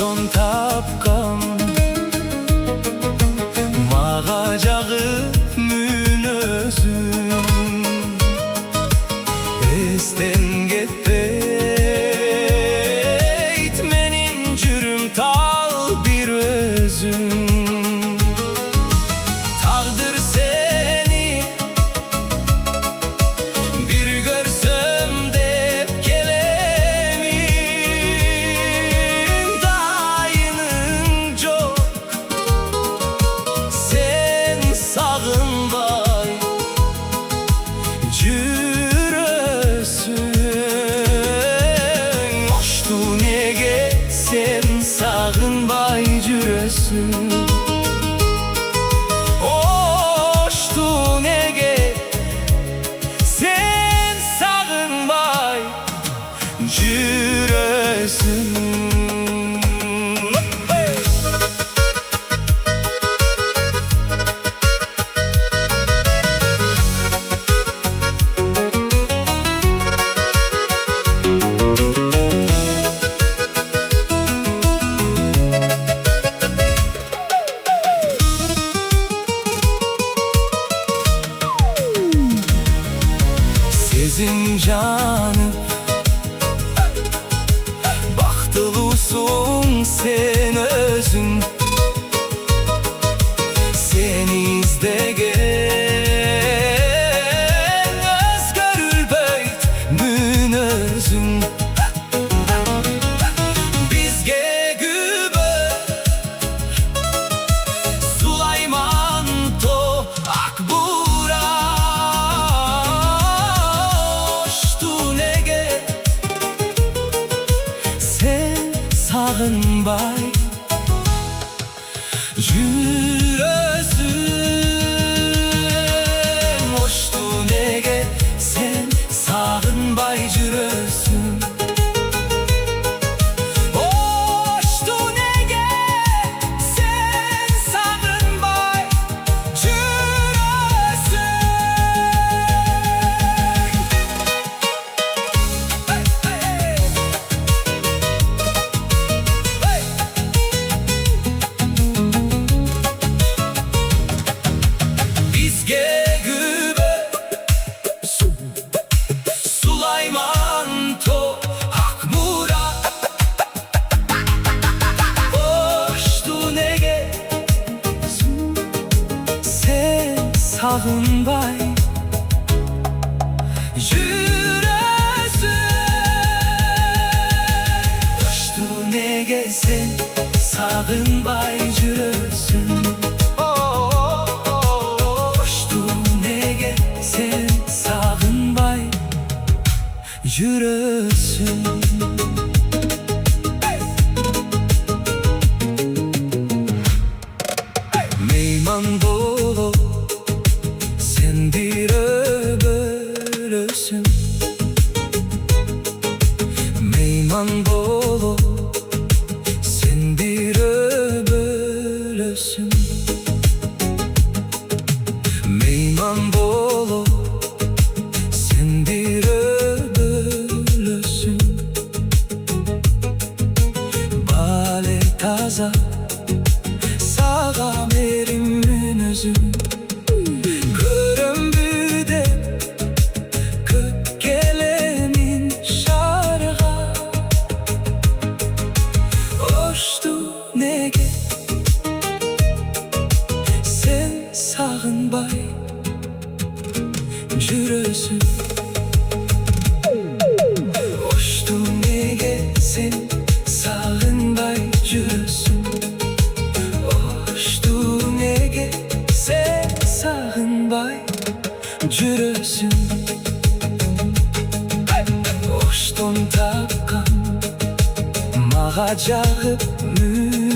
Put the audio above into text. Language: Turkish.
Hoşton tapkan mağacağı mün özüm Esten getbeyt menin jürüm tal bir özüm Tağdır seni bir görsem dep gelemin Dayının çok sen sağınbay jürösün Hoştu nege sen sağınbay jürösün Hoştu nege sen sağınbay jürösün Sezim canım Bahtılısun sen özün Seni izlegen özgür beyt mün özün Bizge gübe Sulayman to Akbura Sağınbay jürösün Hoştu nege sen sağınbay jürösün Hoştu nege sen sağınbay jürösün Bizge gübe Sulayman to Akmura Hoştu nege sen sağınbay jürösün Hoştu nege sen sağınbay jürösün sen sağınbay jürösün Meyman bolo sen bir öbölösün Meyman bolo sen bir öbölösün Meyman bolo sen bir öbölösün Bale taza sağam erimin özüm Körömbüde köp gelemin şarga Hoştu nege sen sağınbay jürösün Hoştu nege sen sağınbay jürösün Hoştu nege sen sağınbay jürösün Hoşton tapkan mağacağı mün